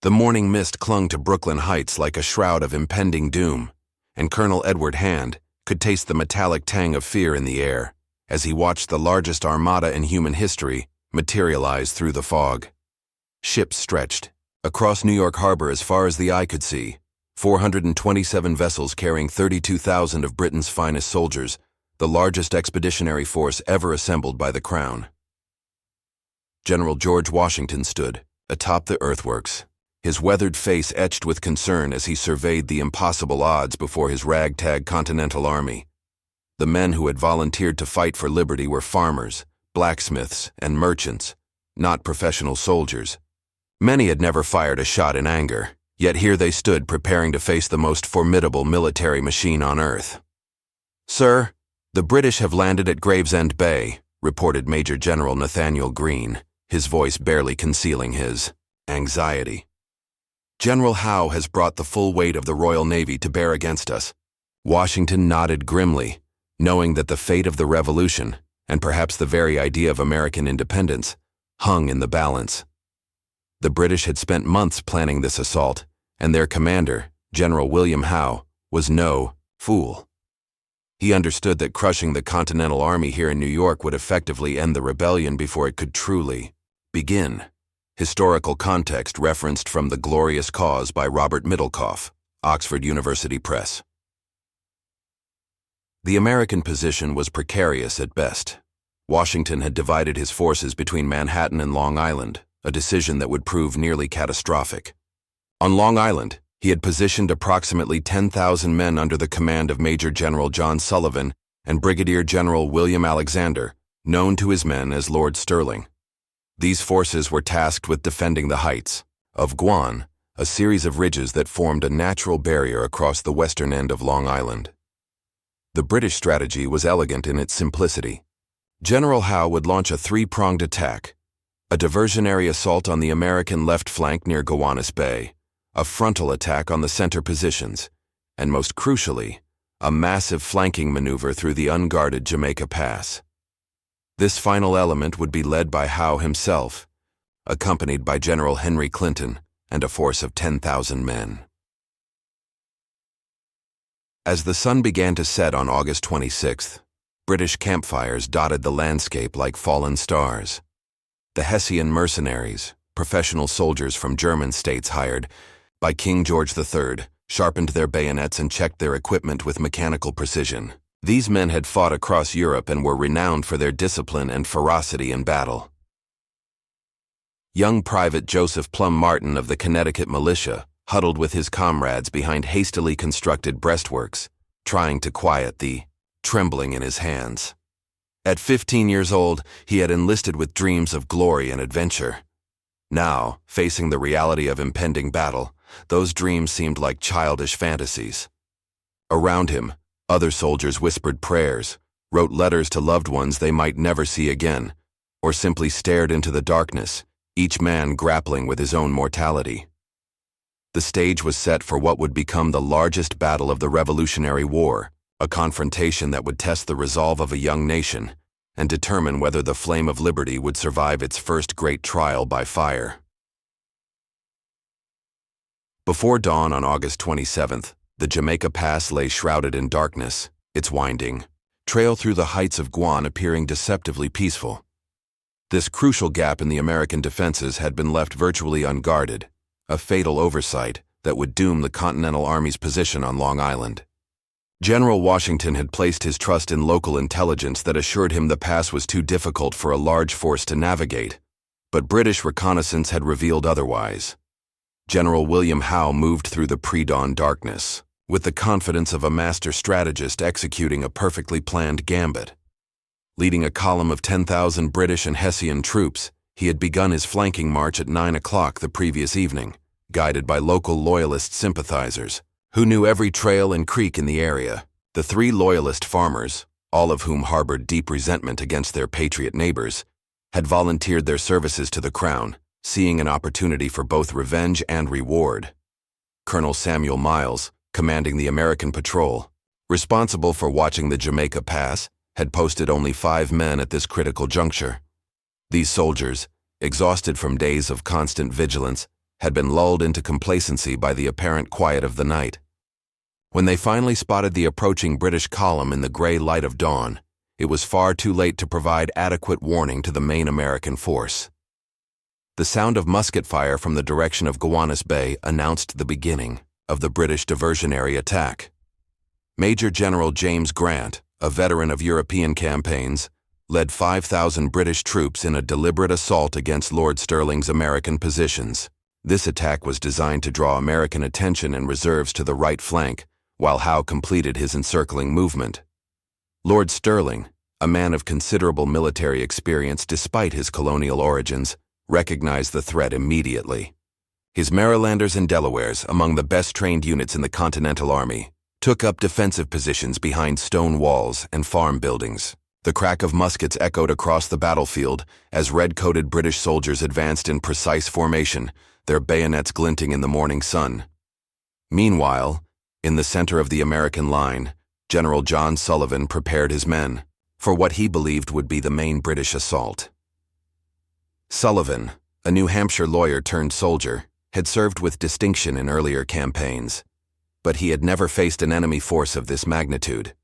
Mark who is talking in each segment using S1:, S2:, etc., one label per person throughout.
S1: The morning mist clung to Brooklyn Heights like a shroud of impending doom, and Colonel Edward Hand could taste the metallic tang of fear in the air as he watched the largest armada in human history materialize through the fog. Ships stretched across New York Harbor as far as the eye could see, 427 vessels carrying 32,000 of Britain's finest soldiers, the largest expeditionary force ever assembled by the Crown. General George Washington stood atop the earthworks, his weathered face etched with concern as he surveyed the impossible odds before his ragtag Continental Army. The men who had volunteered to fight for liberty were farmers, blacksmiths, and merchants, not professional soldiers. Many had never fired a shot in anger, yet here they stood preparing to face the most formidable military machine on earth. "Sir, the British have landed at Gravesend Bay," reported Major General Nathaniel Greene, his voice barely concealing his anxiety. "General Howe has brought the full weight of the Royal Navy to bear against us." Washington nodded grimly, knowing that the fate of the Revolution, and perhaps the very idea of American independence, hung in the balance. The British had spent months planning this assault, and their commander, General William Howe, was no fool. He understood that crushing the Continental Army here in New York would effectively end the rebellion before it could truly begin. Historical context referenced from The Glorious Cause by Robert Middlecoff, Oxford University Press. The American position was precarious at best. Washington had divided his forces between Manhattan and Long Island, a decision that would prove nearly catastrophic. On Long Island, he had positioned approximately 10,000 men under the command of Major General John Sullivan and Brigadier General William Alexander, known to his men as Lord Stirling. These forces were tasked with defending the heights of Guan, a series of ridges that formed a natural barrier across the western end of Long Island. The British strategy was elegant in its simplicity. General Howe would launch a three-pronged attack: a diversionary assault on the American left flank near Gowanus Bay, a frontal attack on the center positions, and most crucially, a massive flanking maneuver through the unguarded Jamaica Pass. This final element would be led by Howe himself, accompanied by General Henry Clinton and a force of 10,000 men. As the sun began to set on August 26th, British campfires dotted the landscape like fallen stars. The Hessian mercenaries, professional soldiers from German states hired by King George III, sharpened their bayonets and checked their equipment with mechanical precision. These men had fought across Europe and were renowned for their discipline and ferocity in battle. Young Private Joseph Plum Martin of the Connecticut Militia huddled with his comrades behind hastily constructed breastworks, trying to quiet the trembling in his hands. At 15 years old, he had enlisted with dreams of glory and adventure. Now, facing the reality of impending battle, those dreams seemed like childish fantasies. Around him, other soldiers whispered prayers, wrote letters to loved ones they might never see again, or simply stared into the darkness, each man grappling with his own mortality. The stage was set for what would become the largest battle of the Revolutionary War, a confrontation that would test the resolve of a young nation and determine whether the flame of liberty would survive its first great trial by fire. Before dawn on August 27th, the Jamaica Pass lay shrouded in darkness, its winding trail through the heights of Guan appearing deceptively peaceful. This crucial gap in the American defenses had been left virtually unguarded, a fatal oversight that would doom the Continental Army's position on Long Island. General Washington had placed his trust in local intelligence that assured him the pass was too difficult for a large force to navigate, but British reconnaissance had revealed otherwise. General William Howe moved through the pre-dawn darkness, with the confidence of a master strategist executing a perfectly planned gambit. Leading a column of 10,000 British and Hessian troops, he had begun his flanking march at 9 o'clock the previous evening, guided by local Loyalist sympathizers, who knew every trail and creek in the area. The 3 Loyalist farmers, all of whom harbored deep resentment against their patriot neighbors, had volunteered their services to the Crown, seeing an opportunity for both revenge and reward. Colonel Samuel Miles, commanding the American patrol, responsible for watching the Jamaica Pass, had posted only 5 men at this critical juncture. These soldiers, exhausted from days of constant vigilance, had been lulled into complacency by the apparent quiet of the night. When they finally spotted the approaching British column in the gray light of dawn, it was far too late to provide adequate warning to the main American force. The sound of musket fire from the direction of Gowanus Bay announced the beginning of the British diversionary attack. Major General James Grant, a veteran of European campaigns, led 5,000 British troops in a deliberate assault against Lord Stirling's American positions. This attack was designed to draw American attention and reserves to the right flank, while Howe completed his encircling movement. Lord Stirling, a man of considerable military experience despite his colonial origins, recognized the threat immediately. His Marylanders and Delawares, among the best-trained units in the Continental Army, took up defensive positions behind stone walls and farm buildings. The crack of muskets echoed across the battlefield as red-coated British soldiers advanced in precise formation, their bayonets glinting in the morning sun. Meanwhile, in the center of the American line, General John Sullivan prepared his men for what he believed would be the main British assault. Sullivan, a New Hampshire lawyer turned soldier, had served with distinction in earlier campaigns, but he had never faced an enemy force of this magnitude.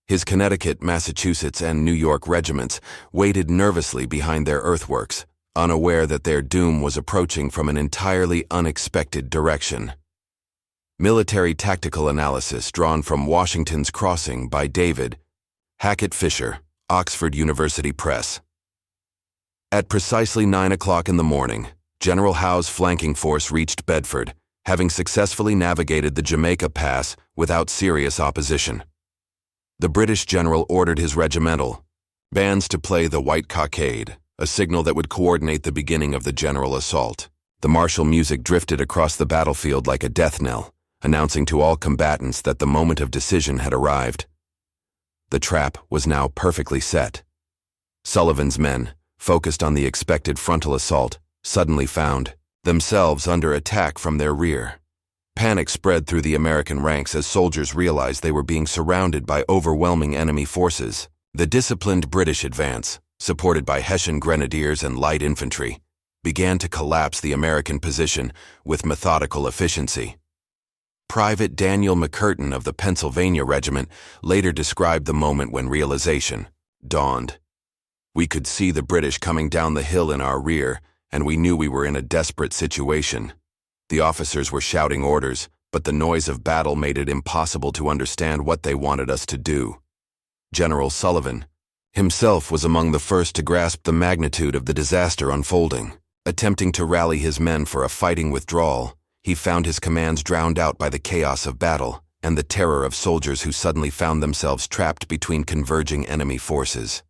S1: His Connecticut, Massachusetts, and New York regiments waited nervously behind their earthworks, unaware that their doom was approaching from an entirely unexpected direction. Military tactical analysis drawn from Washington's Crossing by David Hackett Fisher, Oxford University Press. At precisely 9 o'clock in the morning, General Howe's flanking force reached Bedford, having successfully navigated the Jamaica Pass without serious opposition. The British general ordered his regimental bands to play the White Cockade, a signal that would coordinate the beginning of the general assault. The martial music drifted across the battlefield like a death knell, announcing to all combatants that the moment of decision had arrived. The trap was now perfectly set. Sullivan's men, focused on the expected frontal assault, suddenly found themselves under attack from their rear. Panic spread through the American ranks as soldiers realized they were being surrounded by overwhelming enemy forces. The disciplined British advance, supported by Hessian grenadiers and light infantry, began to collapse the American position with methodical efficiency. Private Daniel McCurtain of the Pennsylvania Regiment later described the moment when realization dawned. "We could see the British coming down the hill in our rear, and we knew we were in a desperate situation. The officers were shouting orders, but the noise of battle made it impossible to understand what they wanted us to do." General Sullivan himself was among the first to grasp the magnitude of the disaster unfolding. Attempting to rally his men for a fighting withdrawal, he found his commands drowned out by the chaos of battle and the terror of soldiers who suddenly found themselves trapped between converging enemy forces.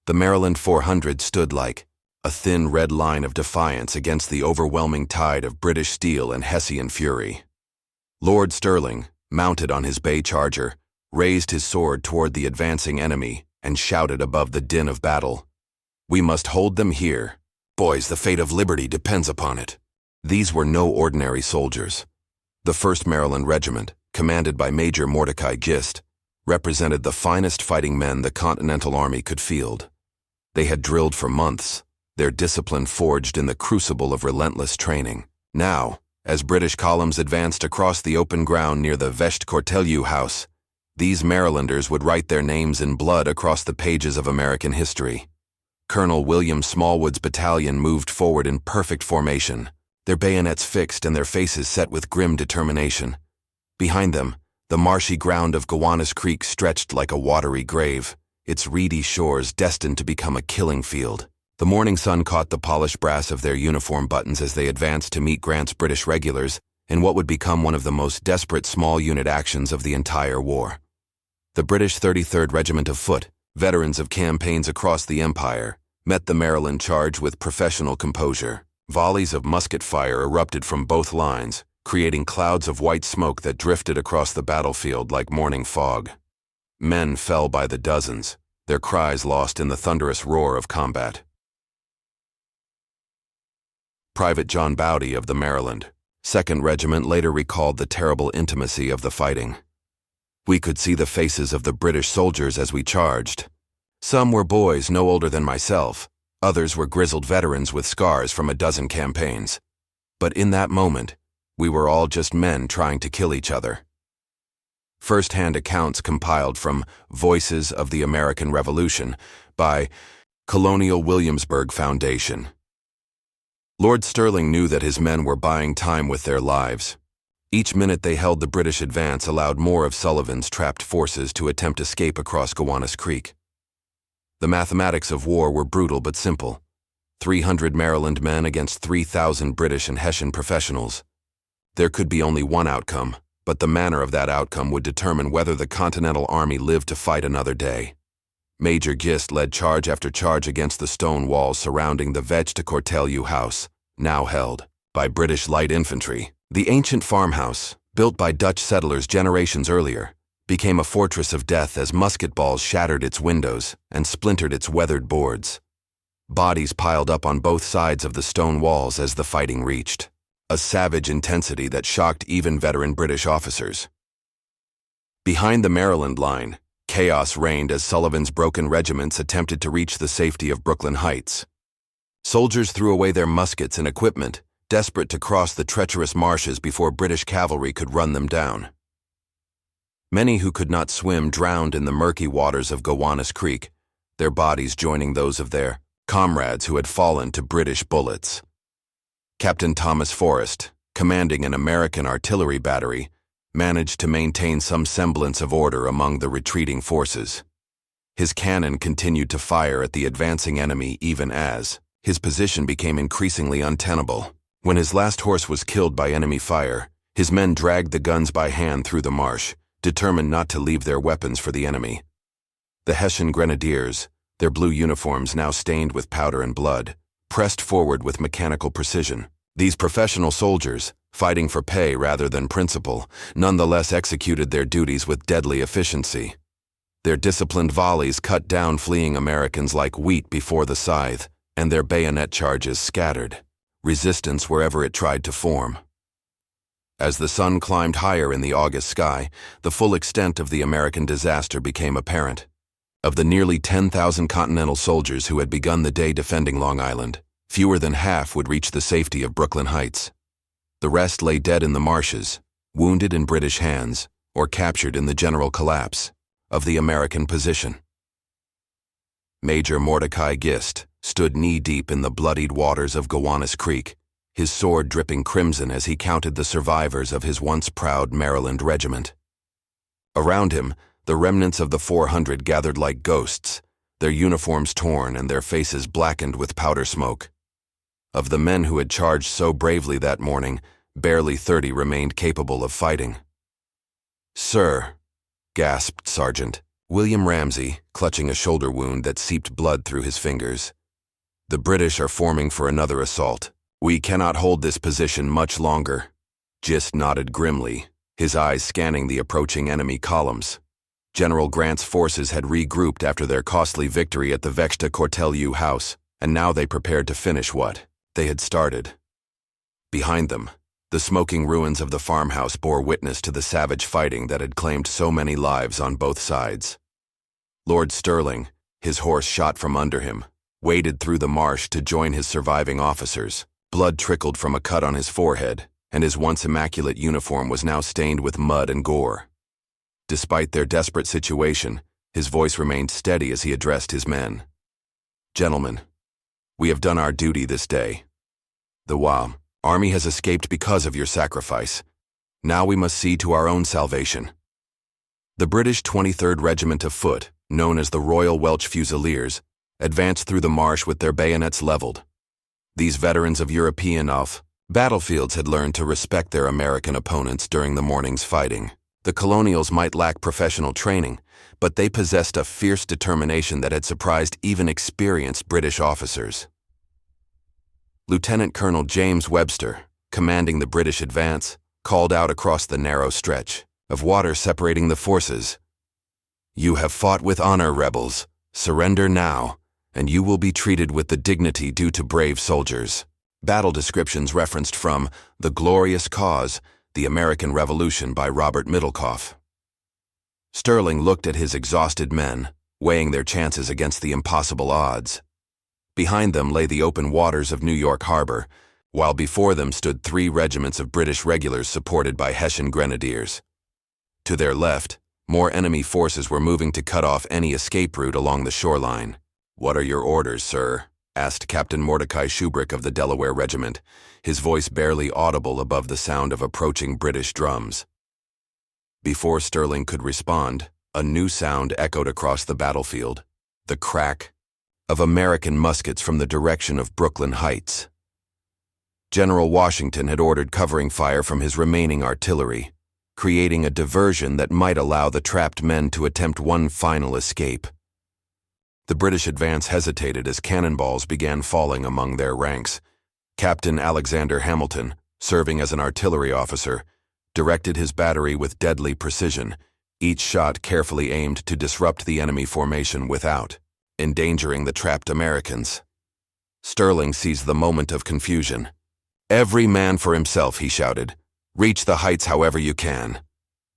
S1: The Maryland 400 stood like a thin red line of defiance against the overwhelming tide of British steel and Hessian fury. Lord Stirling, mounted on his bay charger, raised his sword toward the advancing enemy and shouted above the din of battle, "We must hold them here. Boys, the fate of liberty depends upon it." These were no ordinary soldiers. The 1st Maryland Regiment, commanded by Major Mordecai Gist, represented the finest fighting men the Continental Army could field. They had drilled for months, their discipline forged in the crucible of relentless training. Now, as British columns advanced across the open ground near the Vesht Cortelyou House, these Marylanders would write their names in blood across the pages of American history. Colonel William Smallwood's battalion moved forward in perfect formation, their bayonets fixed and their faces set with grim determination. Behind them, the marshy ground of Gowanus Creek stretched like a watery grave, its reedy shores destined to become a killing field. The morning sun caught the polished brass of their uniform buttons as they advanced to meet Grant's British regulars in what would become one of the most desperate small unit actions of the entire war. The British 33rd Regiment of Foot, veterans of campaigns across the Empire, met the Maryland charge with professional composure. Volleys of musket fire erupted from both lines, creating clouds of white smoke that drifted across the battlefield like morning fog. Men fell by the dozens, their cries lost in the thunderous roar of combat. Private John Bowdy of the Maryland 2nd Regiment later recalled the terrible intimacy of the fighting. "We could see the faces of the British soldiers as we charged. Some were boys no older than myself, Others were grizzled veterans with scars from a dozen campaigns. But in that moment, we were all just men trying to kill each other. First-hand accounts compiled from Voices of the American Revolution by Colonial Williamsburg Foundation. Lord Stirling knew that his men were buying time with their lives. Each minute they held the British advance allowed more of Sullivan's trapped forces to attempt escape across Gowanus Creek. The mathematics of war were brutal but simple. 300 Maryland men against 3,000 British and Hessian professionals. There could be only one outcome, but the manner of that outcome would determine whether the Continental Army lived to fight another day. Major Gist led charge after charge against the stone walls surrounding the Veg de Cortelyou house, now held by British light infantry. The ancient farmhouse, built by Dutch settlers generations earlier, became a fortress of death as musket balls shattered its windows and splintered its weathered boards. Bodies piled up on both sides of the stone walls as the fighting reached a savage intensity that shocked even veteran British officers. Behind the Maryland line, chaos reigned as Sullivan's broken regiments attempted to reach the safety of Brooklyn Heights. Soldiers threw away their muskets and equipment, desperate to cross the treacherous marshes before British cavalry could run them down. Many who could not swim drowned in the murky waters of Gowanus Creek, their bodies joining those of their comrades who had fallen to British bullets. Captain Thomas Forrest, commanding an American artillery battery, managed to maintain some semblance of order among the retreating forces. His cannon continued to fire at the advancing enemy even as his position became increasingly untenable. When his last horse was killed by enemy fire, his men dragged the guns by hand through the marsh, determined not to leave their weapons for the enemy. The Hessian grenadiers, their blue uniforms now stained with powder and blood, pressed forward with mechanical precision. These professional soldiers, fighting for pay rather than principle, nonetheless executed their duties with deadly efficiency. Their disciplined volleys cut down fleeing Americans like wheat before the scythe, and their bayonet charges scattered resistance wherever it tried to form. As the sun climbed higher in the August sky, the full extent of the American disaster became apparent. Of the nearly 10,000 Continental soldiers who had begun the day defending Long Island, fewer than half would reach the safety of Brooklyn Heights. The rest lay dead in the marshes, wounded in British hands, or captured in the general collapse of the American position. Major Mordecai Gist stood knee-deep in the bloodied waters of Gowanus Creek, his sword dripping crimson as he counted the survivors of his once proud Maryland regiment. Around him, the remnants of the 400 gathered like ghosts, their uniforms torn and their faces blackened with powder smoke. Of the men who had charged so bravely that morning, barely 30 remained capable of fighting. "Sir," gasped Sergeant William Ramsey, clutching a shoulder wound that seeped blood through his fingers. "The British are forming for another assault. We cannot hold this position much longer." Gist nodded grimly, his eyes scanning the approaching enemy columns. General Grant's forces had regrouped after their costly victory at the Veg de Cortelyou house, and now they prepared to finish what they had started. Behind them, the smoking ruins of the farmhouse bore witness to the savage fighting that had claimed so many lives on both sides. Lord Stirling, his horse shot from under him, waded through the marsh to join his surviving officers. Blood trickled from a cut on his forehead, and his once immaculate uniform was now stained with mud and gore. Despite their desperate situation, his voice remained steady as he addressed his men. "Gentlemen, we have done our duty this day. The Army has escaped because of your sacrifice. Now we must see to our own salvation." The British 23rd Regiment of Foot, known as the Royal Welch Fusiliers, advanced through the marsh with their bayonets leveled. These veterans of European battlefields had learned to respect their American opponents during the morning's fighting. The colonials might lack professional training, but they possessed a fierce determination that had surprised even experienced British officers. Lieutenant Colonel James Webster, commanding the British advance, called out across the narrow stretch of water separating the forces, "You have fought with honor, rebels. Surrender now, and you will be treated with the dignity due to brave soldiers." Battle descriptions referenced from The Glorious Cause, The American Revolution by Robert Middlecoff. Stirling looked at his exhausted men, weighing their chances against the impossible odds. Behind them lay the open waters of New York Harbor, while before them stood 3 regiments of British regulars supported by Hessian grenadiers. To their left, more enemy forces were moving to cut off any escape route along the shoreline. "What are your orders, sir?" asked Captain Mordecai Shubrick of the Delaware Regiment, his voice barely audible above the sound of approaching British drums. Before Sterling could respond, a new sound echoed across the battlefield, the crack of American muskets from the direction of Brooklyn Heights. General Washington had ordered covering fire from his remaining artillery, creating a diversion that might allow the trapped men to attempt one final escape. The British advance hesitated as cannonballs began falling among their ranks. Captain Alexander Hamilton, serving as an artillery officer, directed his battery with deadly precision, each shot carefully aimed to disrupt the enemy formation without endangering the trapped Americans. Sterling seized the moment of confusion. "Every man for himself," he shouted. "Reach the heights however you can."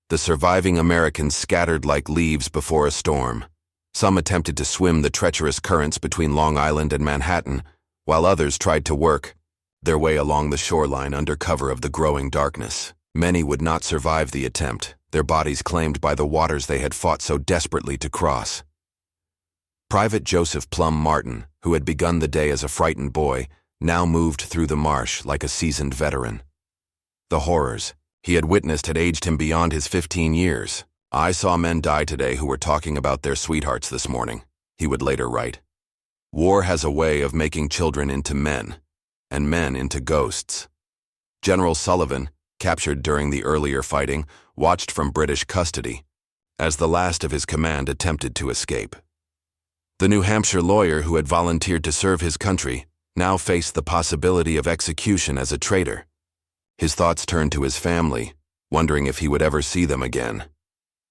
S1: The surviving Americans scattered like leaves before a storm. Some attempted to swim the treacherous currents between Long Island and Manhattan, while others tried to work their way along the shoreline under cover of the growing darkness. Many would not survive the attempt, their bodies claimed by the waters they had fought so desperately to cross. Private Joseph Plum Martin, who had begun the day as a frightened boy, now moved through the marsh like a seasoned veteran. The horrors he had witnessed had aged him beyond his 15 years. "I saw men die today who were talking about their sweethearts this morning," he would later write. "War has a way of making children into men, and men into ghosts." General Sullivan, captured during the earlier fighting, watched from British custody as the last of his command attempted to escape. The New Hampshire lawyer who had volunteered to serve his country now faced the possibility of execution as a traitor. His thoughts turned to his family, wondering if he would ever see them again.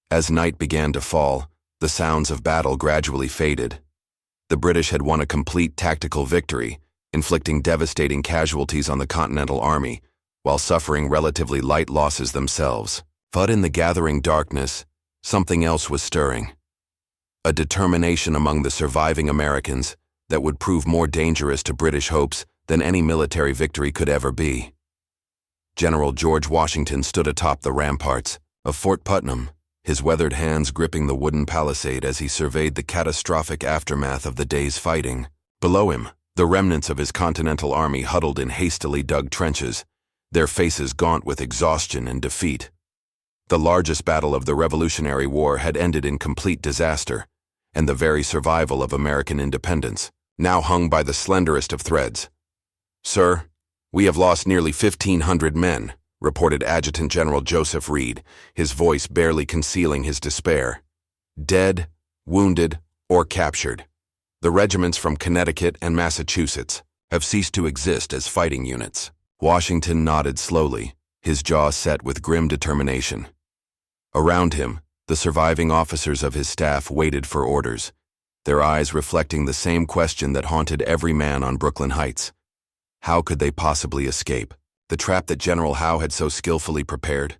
S1: As night began to fall, the sounds of battle gradually faded. The British had won a complete tactical victory, inflicting devastating casualties on the Continental Army, while suffering relatively light losses themselves. But in the gathering darkness, something else was stirring. A determination among the surviving Americans that would prove more dangerous to British hopes than any military victory could ever be. General George Washington stood atop the ramparts of Fort Putnam, his weathered hands gripping the wooden palisade as he surveyed the catastrophic aftermath of the day's fighting. Below him, the remnants of his Continental Army huddled in hastily dug trenches, their faces gaunt with exhaustion and defeat. The largest battle of the Revolutionary War had ended in complete disaster, and the very survival of American independence now hung by the slenderest of threads. "Sir, we have lost nearly 1,500 men," reported Adjutant General Joseph Reed, his voice barely concealing his despair. "Dead, wounded, or captured. The regiments from Connecticut and Massachusetts have ceased to exist as fighting units." Washington nodded slowly, his jaw set with grim determination. Around him, the surviving officers of his staff waited for orders, their eyes reflecting the same question that haunted every man on Brooklyn Heights. How could they possibly escape the trap that General Howe had so skillfully prepared?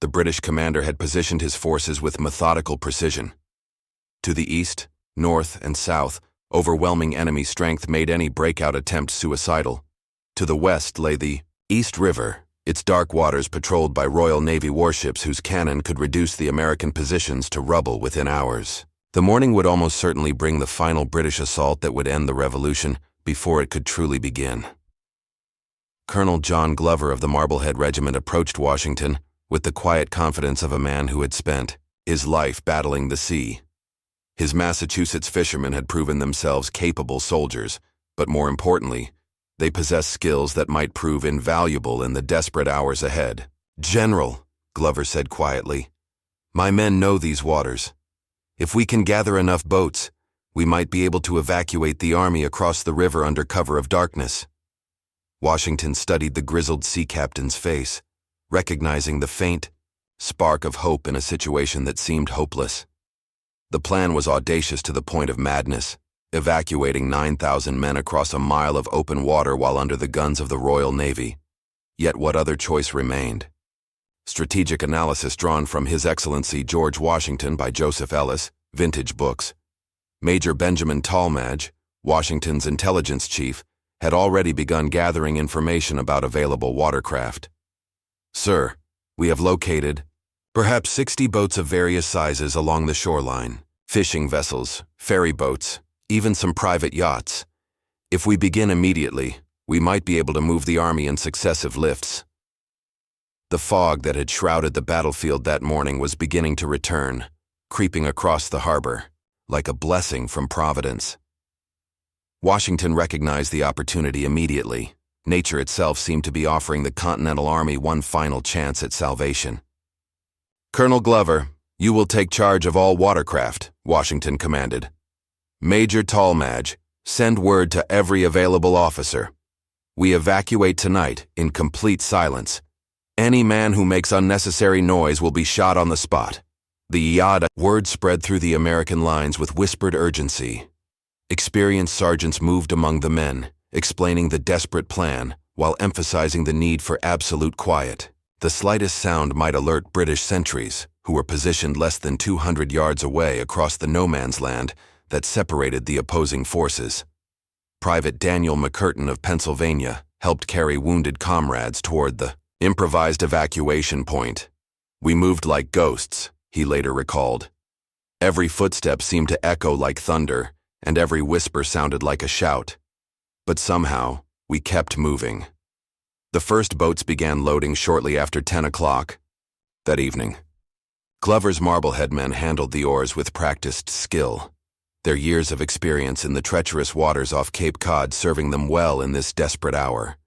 S1: The British commander had positioned his forces with methodical precision. To the east, north, and south, overwhelming enemy strength made any breakout attempt suicidal. To the west lay the East River, its dark waters patrolled by Royal Navy warships whose cannon could reduce the American positions to rubble within hours. The morning would almost certainly bring the final British assault that would end the Revolution before it could truly begin. Colonel John Glover of the Marblehead Regiment approached Washington with the quiet confidence of a man who had spent his life battling the sea. His Massachusetts fishermen had proven themselves capable soldiers, but more importantly, they possessed skills that might prove invaluable in the desperate hours ahead. "General," Glover said quietly, "my men know these waters. If we can gather enough boats, we might be able to evacuate the army across the river under cover of darkness." Washington studied the grizzled sea captain's face, recognizing the faint spark of hope in a situation that seemed hopeless. The plan was audacious to the point of madness, evacuating 9,000 men across a mile of open water while under the guns of the Royal Navy. Yet what other choice remained? Strategic analysis drawn from His Excellency George Washington by Joseph Ellis, Vintage Books. Major Benjamin Tallmadge, Washington's intelligence chief, had already begun gathering information about available watercraft. "Sir, we have located perhaps 60 boats of various sizes along the shoreline, fishing vessels, ferry boats, even some private yachts. If we begin immediately, we might be able to move the army in successive lifts." The fog that had shrouded the battlefield that morning was beginning to return, creeping across the harbor, like a blessing from Providence. Washington recognized the opportunity immediately. Nature itself seemed to be offering the Continental Army one final chance at salvation. "Colonel Glover, you will take charge of all watercraft," Washington commanded. "Major Tallmadge, send word to every available officer. We evacuate tonight in complete silence. Any man who makes unnecessary noise will be shot on the spot." The yada word spread through the American lines with whispered urgency. Experienced sergeants moved among the men, explaining the desperate plan while emphasizing the need for absolute quiet. The slightest sound might alert British sentries, who were positioned less than 200 yards away across the no-man's land that separated the opposing forces. Private Daniel McCurtain of Pennsylvania helped carry wounded comrades toward the improvised evacuation point. "We moved like ghosts," he later recalled. "Every footstep seemed to echo like thunder, and every whisper sounded like a shout. But somehow, we kept moving." The first boats began loading shortly after 10 o'clock that evening. Glover's Marblehead men handled the oars with practiced skill, their years of experience in the treacherous waters off Cape Cod serving them well in this desperate hour.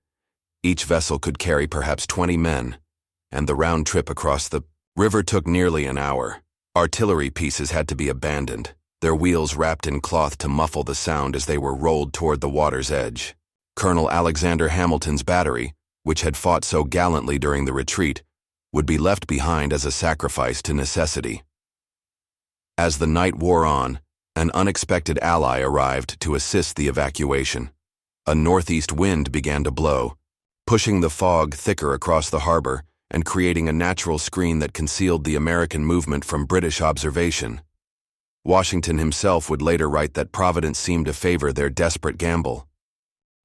S1: Each vessel could carry perhaps 20 men, and the round trip across the river took nearly an hour. Artillery pieces had to be abandoned, their wheels wrapped in cloth to muffle the sound as they were rolled toward the water's edge. Colonel Alexander Hamilton's battery, which had fought so gallantly during the retreat, would be left behind as a sacrifice to necessity. As the night wore on, an unexpected ally arrived to assist the evacuation. A northeast wind began to blow, pushing the fog thicker across the harbor and creating a natural screen that concealed the American movement from British observation. Washington himself would later write that Providence seemed to favor their desperate gamble.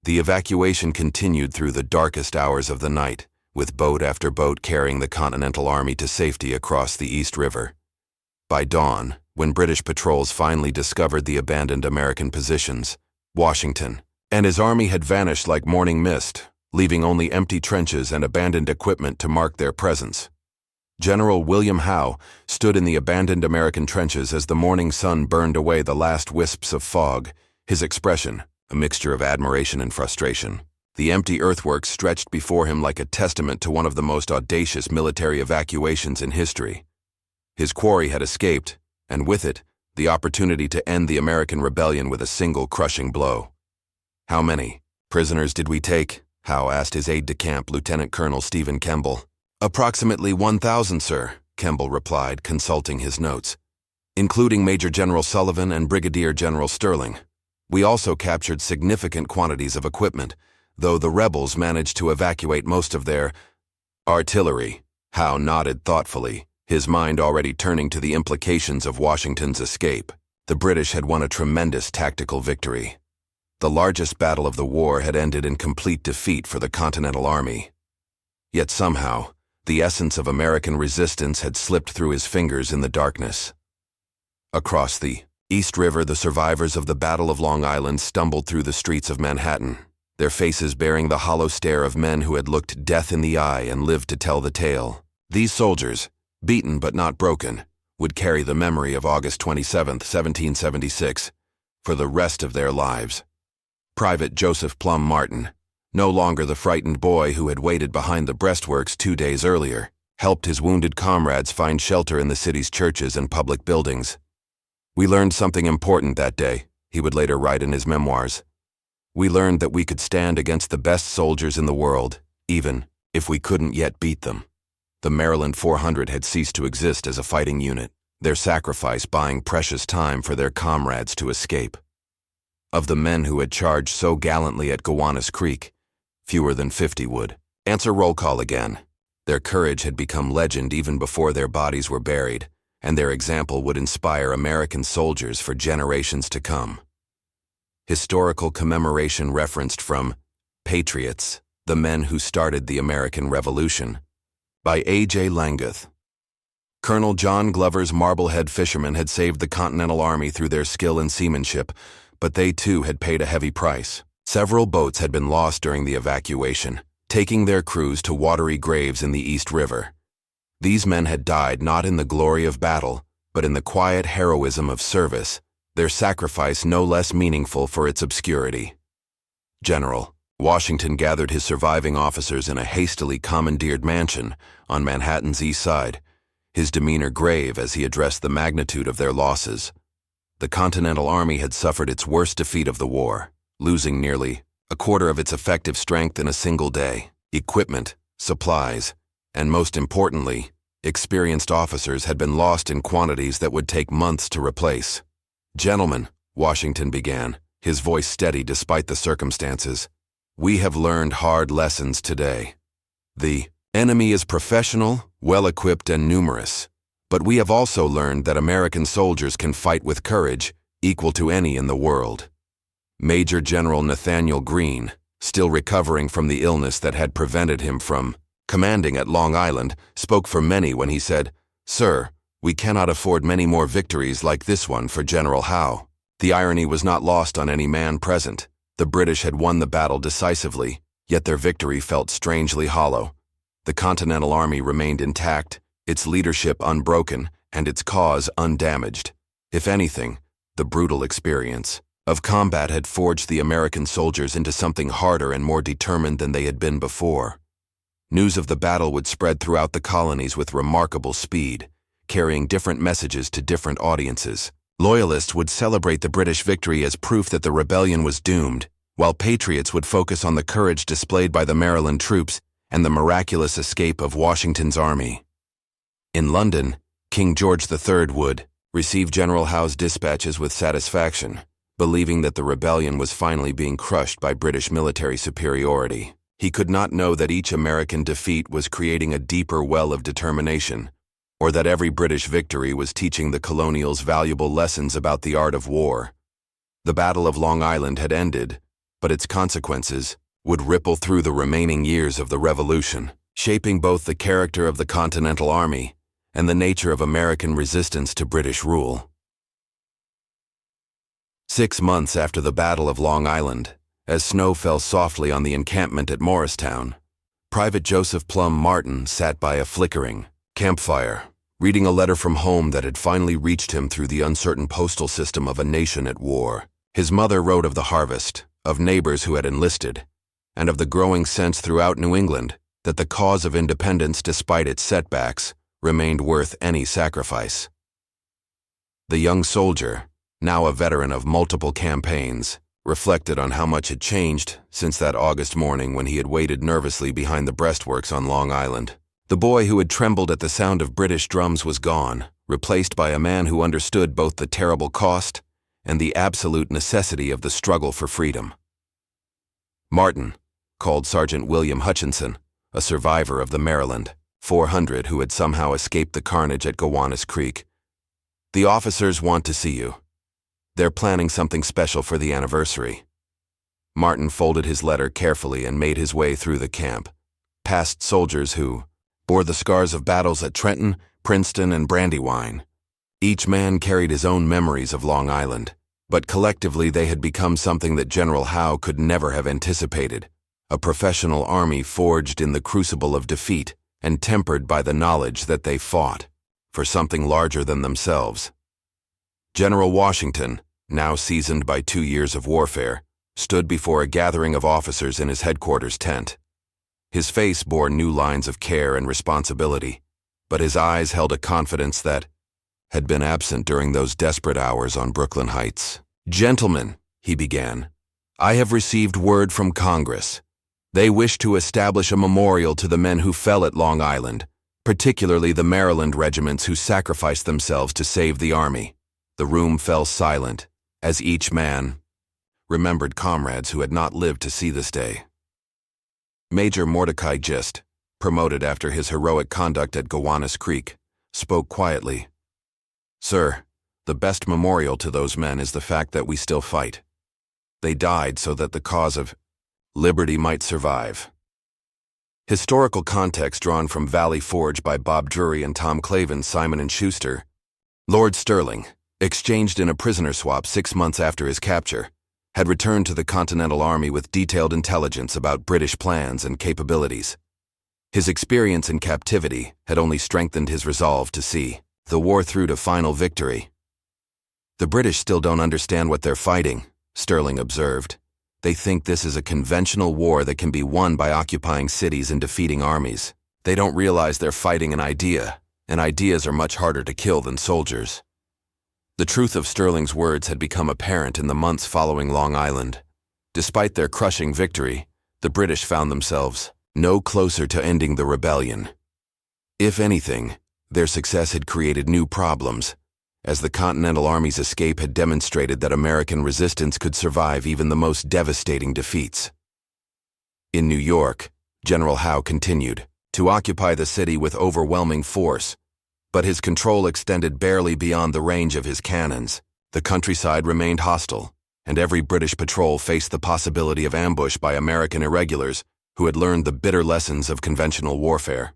S1: The evacuation continued through the darkest hours of the night, with boat after boat carrying the Continental Army to safety across the East River. By dawn, when British patrols finally discovered the abandoned American positions, Washington and his army had vanished like morning mist, leaving only empty trenches and abandoned equipment to mark their presence. General William Howe stood in the abandoned American trenches as the morning sun burned away the last wisps of fog, his expression a mixture of admiration and frustration. The empty earthworks stretched before him like a testament to one of the most audacious military evacuations in history. His quarry had escaped, and with it, the opportunity to end the American rebellion with a single crushing blow. "How many prisoners did we take?" Howe asked his aide-de-camp, Lieutenant Colonel Stephen Kemble. "Approximately 1,000, sir," Kemble replied, consulting his notes, "including Major General Sullivan and Brigadier General Sterling. We also captured significant quantities of equipment, though the rebels managed to evacuate most of their artillery." Howe nodded thoughtfully, his mind already turning to the implications of Washington's escape. The British had won a tremendous tactical victory. The largest battle of the war had ended in complete defeat for the Continental Army. Yet somehow, the essence of American resistance had slipped through his fingers in the darkness. Across the East River, the survivors of the Battle of Long Island stumbled through the streets of Manhattan, their faces bearing the hollow stare of men who had looked death in the eye and lived to tell the tale. These soldiers, beaten but not broken, would carry the memory of August 27, 1776, for the rest of their lives. Private Joseph Plum Martin, no longer the frightened boy who had waited behind the breastworks 2 days earlier, helped his wounded comrades find shelter in the city's churches and public buildings. "We learned something important that day," he would later write in his memoirs. "We learned that we could stand against the best soldiers in the world, even if we couldn't yet beat them." The Maryland 400 had ceased to exist as a fighting unit, their sacrifice buying precious time for their comrades to escape. Of the men who had charged so gallantly at Gowanus Creek, fewer than 50 would answer roll call again. Their courage had become legend even before their bodies were buried, and their example would inspire American soldiers for generations to come. Historical commemoration referenced from Patriots, the Men Who Started the American Revolution, by A.J. Langeth. Colonel John Glover's Marblehead fishermen had saved the Continental Army through their skill and seamanship, but they too had paid a heavy price. Several boats had been lost during the evacuation, taking their crews to watery graves in the East River. These men had died not in the glory of battle, but in the quiet heroism of service, their sacrifice no less meaningful for its obscurity. General Washington gathered his surviving officers in a hastily commandeered mansion on Manhattan's East Side, his demeanor grave as he addressed the magnitude of their losses. The Continental Army had suffered its worst defeat of the war, losing nearly a quarter of its effective strength in a single day. Equipment, supplies, and most importantly, experienced officers had been lost in quantities that would take months to replace. "Gentlemen," Washington began, his voice steady despite the circumstances, "we have learned hard lessons today. The enemy is professional, well-equipped, and numerous, but we have also learned that American soldiers can fight with courage equal to any in the world." Major General Nathaniel Greene, still recovering from the illness that had prevented him from commanding at Long Island, spoke for many when he said, "Sir, we cannot afford many more victories like this one for General Howe." The irony was not lost on any man present. The British had won the battle decisively, yet their victory felt strangely hollow. The Continental Army remained intact, its leadership unbroken, and its cause undamaged. If anything, the brutal experience of combat had forged the American soldiers into something harder and more determined than they had been before. News of the battle would spread throughout the colonies with remarkable speed, carrying different messages to different audiences. Loyalists would celebrate the British victory as proof that the rebellion was doomed, while patriots would focus on the courage displayed by the Maryland troops and the miraculous escape of Washington's army. In London, King George III would receive General Howe's dispatches with satisfaction, believing that the rebellion was finally being crushed by British military superiority. He could not know that each American defeat was creating a deeper well of determination, or that every British victory was teaching the colonials valuable lessons about the art of war. The Battle of Long Island had ended, but its consequences would ripple through the remaining years of the Revolution, shaping both the character of the Continental Army and the nature of American resistance to British rule. 6 months after the Battle of Long Island, as snow fell softly on the encampment at Morristown, Private Joseph Plum Martin sat by a flickering campfire, reading a letter from home that had finally reached him through the uncertain postal system of a nation at war. His mother wrote of the harvest, of neighbors who had enlisted, and of the growing sense throughout New England that the cause of independence, despite its setbacks, remained worth any sacrifice. The young soldier, now a veteran of multiple campaigns, reflected on how much had changed since that August morning when he had waited nervously behind the breastworks on Long Island. The boy who had trembled at the sound of British drums was gone, replaced by a man who understood both the terrible cost and the absolute necessity of the struggle for freedom. Martin called Sergeant William Hutchinson, a survivor of the Maryland 400 who had somehow escaped the carnage at Gowanus Creek. "The officers want to see you. They're planning something special for the anniversary." Martin folded his letter carefully and made his way through the camp, past soldiers who bore the scars of battles at Trenton, Princeton, and Brandywine. Each man carried his own memories of Long Island, but collectively they had become something that General Howe could never have anticipated, a professional army forged in the crucible of defeat and tempered by the knowledge that they fought for something larger than themselves. General Washington, now seasoned by 2 years of warfare, stood before a gathering of officers in his headquarters tent. His face bore new lines of care and responsibility, but his eyes held a confidence that had been absent during those desperate hours on Brooklyn Heights. "Gentlemen," he began, "I have received word from Congress. They wish to establish a memorial to the men who fell at Long Island, particularly the Maryland regiments who sacrificed themselves to save the army." The room fell silent, as each man remembered comrades who had not lived to see this day. Major Mordecai Gist, promoted after his heroic conduct at Gowanus Creek, spoke quietly. "Sir, the best memorial to those men is the fact that we still fight. They died so that the cause of liberty might survive. Historical context drawn from Valley Forge by Bob Drury and Tom Clavin, Simon & Schuster. Lord Stirling, exchanged in a prisoner swap 6 months after his capture, had returned to the Continental Army with detailed intelligence about British plans and capabilities. His experience in captivity had only strengthened his resolve to see the war through to final victory. "The British still don't understand what they're fighting," Stirling observed. "They think this is a conventional war that can be won by occupying cities and defeating armies. They don't realize they're fighting an idea, and ideas are much harder to kill than soldiers." The truth of Stirling's words had become apparent in the months following Long Island. Despite their crushing victory, the British found themselves no closer to ending the rebellion. If anything, their success had created new problems, as the Continental Army's escape had demonstrated that American resistance could survive even the most devastating defeats. In New York, General Howe continued to occupy the city with overwhelming force, but his control extended barely beyond the range of his cannons. The countryside remained hostile, and every British patrol faced the possibility of ambush by American irregulars who had learned the bitter lessons of conventional warfare.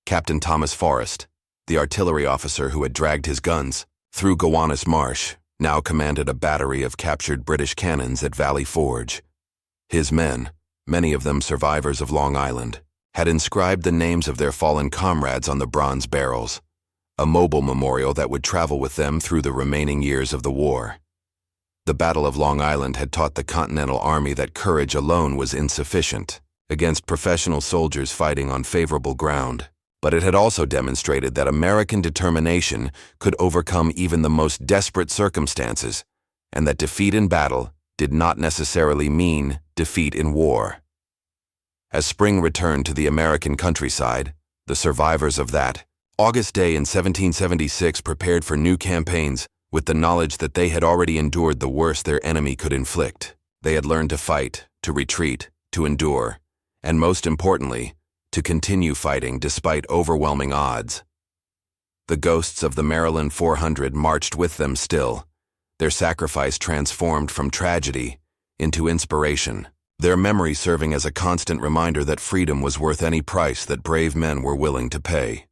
S1: Captain Thomas Forrest, the artillery officer who had dragged his guns through Gowanus Marsh, now commanded a battery of captured British cannons at Valley Forge. His men, many of them survivors of Long Island, had inscribed the names of their fallen comrades on the bronze barrels, a mobile memorial that would travel with them through the remaining years of the war. The Battle of Long Island had taught the Continental Army that courage alone was insufficient against professional soldiers fighting on favorable ground. But it had also demonstrated that American determination could overcome even the most desperate circumstances, and that defeat in battle did not necessarily mean defeat in war. As spring returned to the American countryside, the survivors of that August day in 1776 prepared for new campaigns with the knowledge that they had already endured the worst their enemy could inflict. They had learned to fight, to retreat, to endure, and most importantly, to continue fighting despite overwhelming odds. The ghosts of the Maryland 400 marched with them still, their sacrifice transformed from tragedy into inspiration, their memory serving as a constant reminder that freedom was worth any price that brave men were willing to pay.